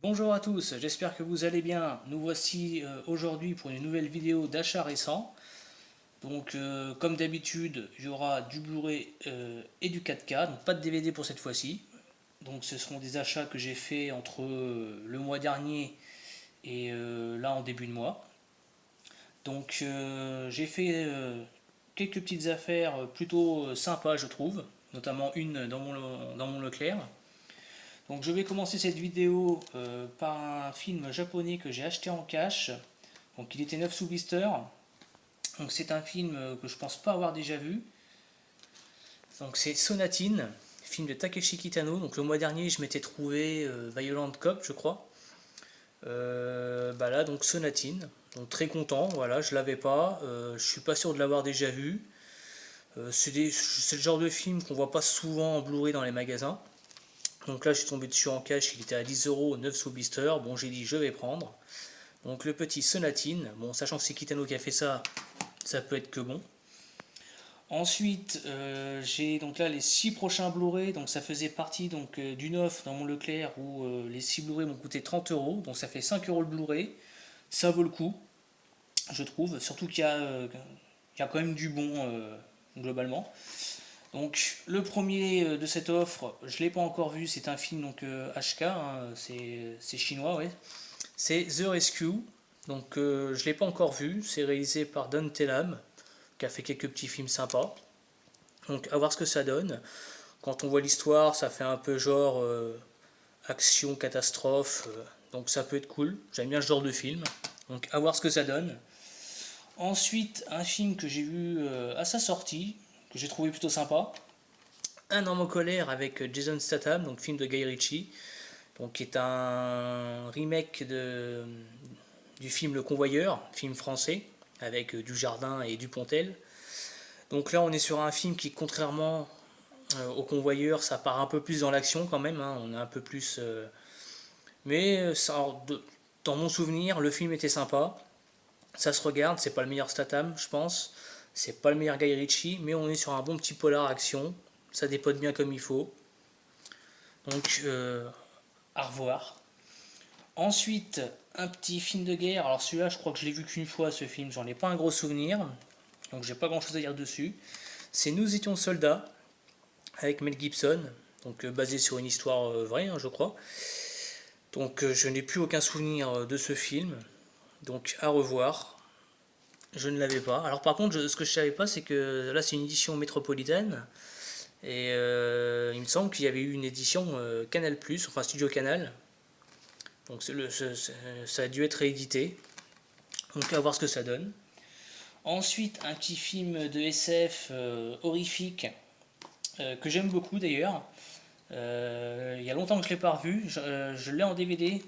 Bonjour à tous, j'espère que vous allez bien. Nous voici aujourd'hui pour une nouvelle vidéo d'achat récent. Donc comme d'habitude, il y aura du Blu-ray et du 4K, donc pas de DVD pour cette fois-ci. Donc ce seront des achats que j'ai fait entre le mois dernier et là en début de mois. Donc j'ai fait quelques petites affaires plutôt sympas je trouve, notamment une dans mon Leclerc. Donc je vais commencer cette vidéo par un film japonais que j'ai acheté en cash. Donc il était 9 sous blister. Donc c'est un film que je pense pas avoir déjà vu. Donc c'est Sonatine, film de Takeshi Kitano. Donc le mois dernier je m'étais trouvé Violent Cop je crois. Bah là donc Sonatine. Donc très content, voilà, je l'avais pas. Je suis pas sûr de l'avoir déjà vu. C'est le genre de film qu'on voit pas souvent en Blu-ray dans les magasins. Donc là, je suis tombé dessus en cash, il était à 10 euros, 9 sous blister. Bon, j'ai dit, je vais prendre. Donc le petit Sonatine. Bon, sachant que c'est Kitano qui a fait ça, ça peut être que bon. Ensuite, j'ai donc là les 6 prochains Blu-ray. Donc ça faisait partie d'une offre dans mon Leclerc où les 6 Blu-ray m'ont coûté 30 euros. Donc ça fait 5 euros le Blu-ray. Ça vaut le coup, je trouve. Surtout qu'il y a quand même du bon globalement. Donc le premier de cette offre, je ne l'ai pas encore vu, c'est un film donc HK, hein, c'est chinois, ouais. C'est The Rescue, donc je ne l'ai pas encore vu, c'est réalisé par Don Tellam, qui a fait quelques petits films sympas. Donc à voir ce que ça donne. Quand on voit l'histoire, ça fait un peu genre action, catastrophe, donc ça peut être cool. J'aime bien ce genre de film, donc à voir ce que ça donne. Ensuite, un film que j'ai vu à sa sortie, que j'ai trouvé plutôt sympa, Un homme en colère avec Jason Statham, donc film de Guy Ritchie, donc qui est un remake du film Le Convoyeur, film français, avec Dujardin et Dupontel. Donc là, on est sur un film qui, contrairement au Convoyeur, ça part un peu plus dans l'action quand même, hein, on est un peu plus... mais dans mon souvenir, le film était sympa, ça se regarde, c'est pas le meilleur Statham, je pense, c'est pas le meilleur Guy Ritchie, mais on est sur un bon petit polar action, ça dépote bien comme il faut. Donc à revoir. Ensuite, un petit film de guerre. Alors celui-là, je crois que je l'ai vu qu'une fois ce film, j'en ai pas un gros souvenir, donc j'ai pas grand-chose à dire dessus. C'est Nous étions soldats avec Mel Gibson, donc basé sur une histoire vraie, hein, je crois. Donc je n'ai plus aucun souvenir de ce film, donc à revoir. Je ne l'avais pas. Alors par contre, ce que je savais pas, c'est que là c'est une édition métropolitaine. Et il me semble qu'il y avait eu une édition Canal+, enfin Studio Canal. Donc ça a dû être réédité. Donc à voir ce que ça donne. Ensuite, un petit film de SF horrifique que j'aime beaucoup d'ailleurs. Il y a longtemps que je ne l'ai pas revu. Je l'ai en DVD.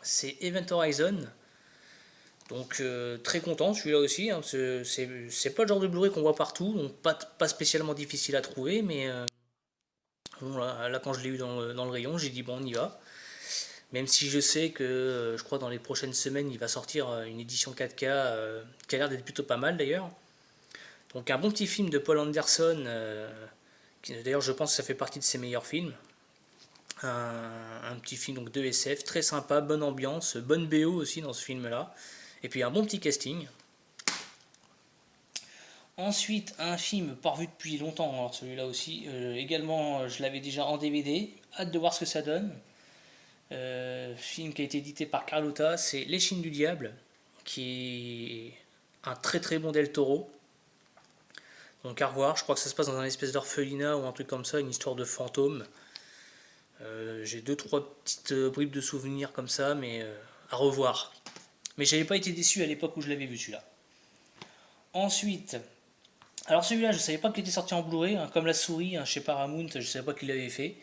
C'est Event Horizon. Donc très content celui-là aussi. Hein. C'est pas le genre de Blu-ray qu'on voit partout. Donc pas spécialement difficile à trouver. Mais bon, là, quand je l'ai eu dans le rayon, j'ai dit bon, on y va. Même si je sais que je crois dans les prochaines semaines il va sortir une édition 4K qui a l'air d'être plutôt pas mal d'ailleurs. Donc un bon petit film de Paul Anderson, d'ailleurs je pense que ça fait partie de ses meilleurs films. Un petit film donc de SF, très sympa, bonne ambiance, bonne BO aussi dans ce film là. Et puis un bon petit casting. Ensuite un film pas revu depuis longtemps, alors celui-là aussi, également je l'avais déjà en DVD, hâte de voir ce que ça donne. Film qui a été édité par Carlotta, c'est Les Chines du Diable, qui est un très très bon Del Toro. Donc à revoir, je crois que ça se passe dans un espèce d'orphelinat ou un truc comme ça, une histoire de fantôme. J'ai deux trois petites bribes de souvenirs comme ça, mais à revoir. Mais j'avais pas été déçu à l'époque où je l'avais vu celui-là. Ensuite, alors celui-là je savais pas qu'il était sorti en Blu-ray, hein, comme La Souris hein, chez Paramount, je savais pas qu'il l'avait fait.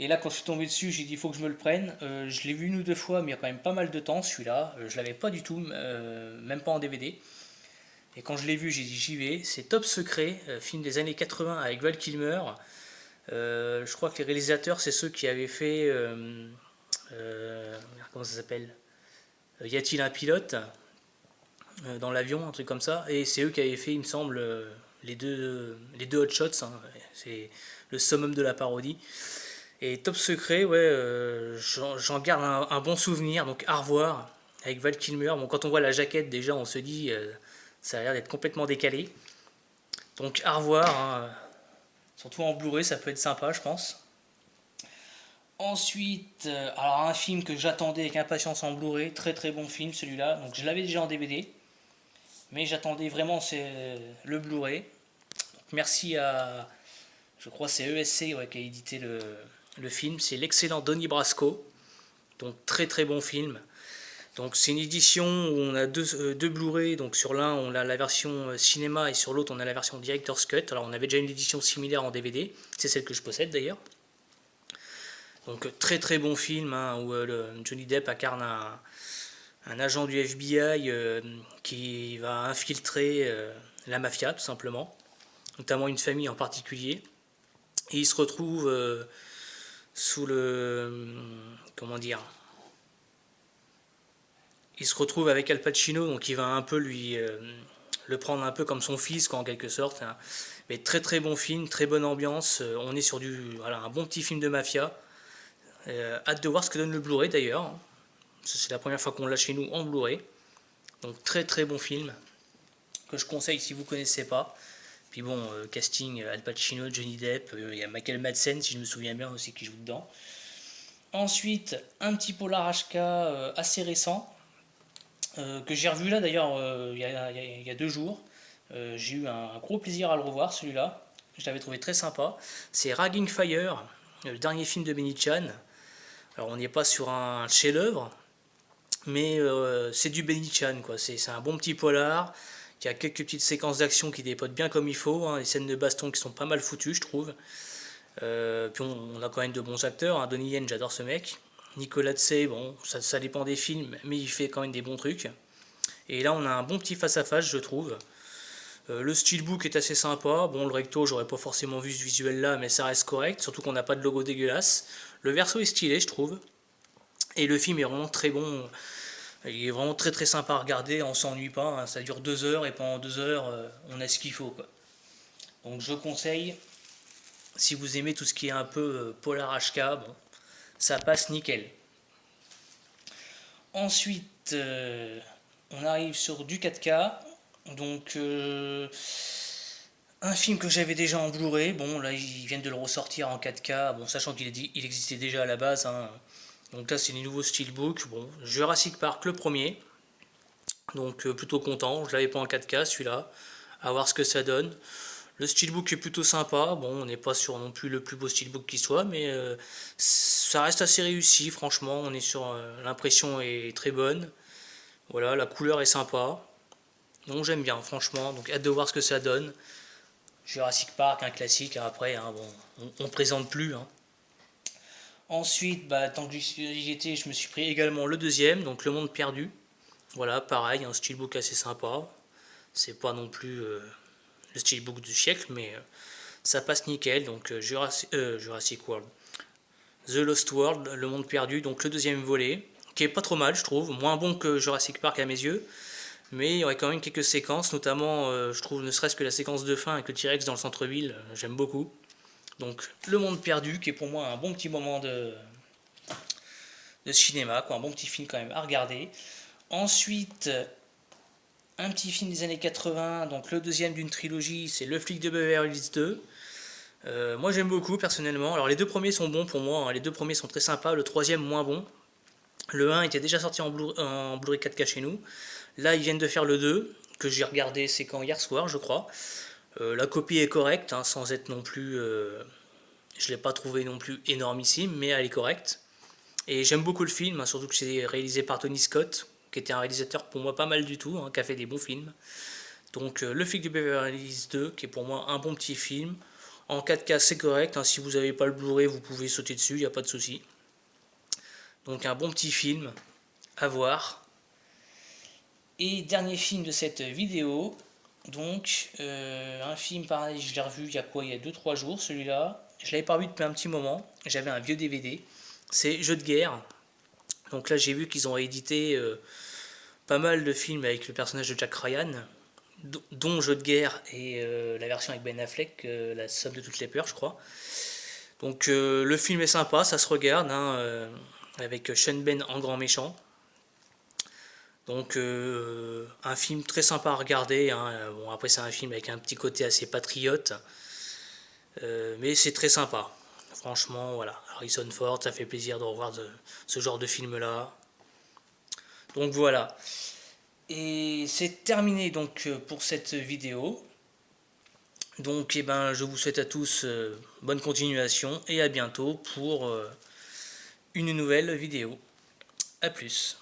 Et là, quand je suis tombé dessus, j'ai dit il faut que je me le prenne. Je l'ai vu une ou deux fois, mais il y a quand même pas mal de temps celui-là. Je l'avais pas du tout, même pas en DVD. Et quand je l'ai vu, j'ai dit j'y vais. C'est Top Secret, film des années 80 avec Val Kilmer. Je crois que les réalisateurs, c'est ceux qui avaient fait. Comment ça s'appelle Y a-t-il un pilote dans l'avion, un truc comme ça. Et c'est eux qui avaient fait, il me semble, les deux Hot Shots. Hein. C'est le summum de la parodie. Et Top Secret, ouais, j'en garde un bon souvenir, donc à revoir, avec Val Kilmer. Bon, quand on voit la jaquette, déjà, on se dit, ça a l'air d'être complètement décalé. Donc à revoir, hein. Surtout en Blu-ray, ça peut être sympa, je pense. Ensuite, alors un film que j'attendais avec impatience en Blu-ray, très très bon film celui-là. Donc je l'avais déjà en DVD, mais j'attendais vraiment le Blu-ray. Merci à, je crois c'est ESC ouais, qui a édité le film. C'est l'excellent Donnie Brasco. Donc très très bon film. Donc c'est une édition où on a deux Blu-ray. Donc sur l'un on a la version cinéma et sur l'autre on a la version Director's Cut. Alors on avait déjà une édition similaire en DVD. C'est celle que je possède d'ailleurs. Donc très très bon film hein, où Johnny Depp incarne un agent du FBI qui va infiltrer la mafia tout simplement, notamment une famille en particulier. Et il se retrouve sous le... comment dire, il se retrouve avec Al Pacino, donc il va un peu le prendre un peu comme son fils quoi, en quelque sorte. Hein. Mais très très bon film, très bonne ambiance. On est sur voilà, un bon petit film de mafia. Hâte de voir ce que donne le Blu-ray d'ailleurs. C'est la première fois qu'on l'a chez nous en Blu-ray. Donc très très bon film que je conseille si vous ne connaissez pas. Puis bon, casting Al Pacino, Johnny Depp, il y a Michael Madsen si je me souviens bien aussi qui joue dedans. Ensuite, un petit polar HK assez récent que j'ai revu là d'ailleurs il y a 2 jours. J'ai eu un gros plaisir à le revoir celui-là. Je l'avais trouvé très sympa. C'est Ragging Fire, le dernier film de Benny Chan. Alors on n'est pas sur un chef-d'œuvre, mais c'est du Benny Chan quoi. C'est un bon petit polar. Il y a quelques petites séquences d'action qui dépotent bien comme il faut. Hein. Les scènes de baston qui sont pas mal foutues, je trouve. Puis on a quand même de bons acteurs. Hein. Donnie Yen, j'adore ce mec. Nicolas Tsay, bon, ça dépend des films, mais il fait quand même des bons trucs. Et là, on a un bon petit face-à-face, je trouve. Le steelbook est assez sympa. Bon, le recto, j'aurais pas forcément vu ce visuel-là, mais ça reste correct. Surtout qu'on n'a pas de logo dégueulasse. Le verso est stylé, je trouve. Et le film est vraiment très bon. Il est vraiment très très sympa à regarder, on s'ennuie pas. Hein. Ça dure 2 heures et pendant 2 heures, on a ce qu'il faut. Quoi. Donc je conseille, si vous aimez tout ce qui est un peu polar HK, bon, ça passe nickel. Ensuite, on arrive sur du 4K. Donc, un film que j'avais déjà en Blu-ray. Bon, là, ils viennent de le ressortir en 4K. Bon, sachant qu'il existait déjà à la base. Hein. Donc là, c'est les nouveaux steelbooks. Bon, Jurassic Park, le premier. Donc, plutôt content. Je l'avais pas en 4K, celui-là. À voir ce que ça donne. Le steelbook est plutôt sympa. Bon, on n'est pas sur non plus le plus beau steelbook qui soit, mais ça reste assez réussi, franchement. On est sur l'impression est très bonne. Voilà, la couleur est sympa. Donc j'aime bien, franchement. Donc hâte de voir ce que ça donne. Jurassic Park, un classique. Après, hein, bon, on présente plus. Hein. Ensuite, bah, tant que j'y étais, je me suis pris également le deuxième, donc Le Monde Perdu. Voilà, pareil, un steelbook assez sympa. C'est pas non plus le steelbook du siècle, mais ça passe nickel. Donc Jurassic World. The Lost World, Le Monde Perdu, donc le deuxième volet, qui est pas trop mal, je trouve. Moins bon que Jurassic Park à mes yeux. Mais il y aurait quand même quelques séquences, notamment, je trouve, ne serait-ce que la séquence de fin avec le T-Rex dans le centre-ville, j'aime beaucoup. Donc, Le Monde Perdu, qui est pour moi un bon petit moment de cinéma, quoi, un bon petit film quand même à regarder. Ensuite, un petit film des années 80, donc le deuxième d'une trilogie, c'est Le Flic de Beverly Hills 2. Moi j'aime beaucoup personnellement. Alors les deux premiers sont bons pour moi, hein. Les deux premiers sont très sympas, le troisième moins bon. Le 1 était déjà sorti en Blu-ray 4K chez nous. Là ils viennent de faire le 2, que j'ai regardé c'est quand hier soir je crois. La copie est correcte, hein, sans être non plus... je ne l'ai pas trouvé non plus énormissime, mais elle est correcte. Et j'aime beaucoup le film, hein, surtout que c'est réalisé par Tony Scott, qui était un réalisateur pour moi pas mal du tout, hein, qui a fait des bons films. Donc Le Flic de Beverly Hills 2, qui est pour moi un bon petit film. En 4K c'est correct, hein, si vous n'avez pas le Blu-ray vous pouvez sauter dessus, il n'y a pas de souci. Donc un bon petit film à voir. Et dernier film de cette vidéo, donc un film pareil, je l'ai revu il y a quoi, il y a 2-3 jours celui-là. Je l'avais pas vu depuis un petit moment, j'avais un vieux DVD. C'est Jeux de guerre. Donc là j'ai vu qu'ils ont réédité pas mal de films avec le personnage de Jack Ryan, dont Jeux de guerre et la version avec Ben Affleck, La somme de toutes les peurs je crois. Donc le film est sympa, ça se regarde, hein, avec Sean Ben en grand méchant. Donc un film très sympa à regarder, hein. Bon, après c'est un film avec un petit côté assez patriote, mais c'est très sympa. Franchement, voilà, Harrison Ford, ça fait plaisir de revoir ce genre de film-là. Donc voilà. Et c'est terminé donc pour cette vidéo. Donc eh ben, je vous souhaite à tous bonne continuation et à bientôt pour une nouvelle vidéo. A plus.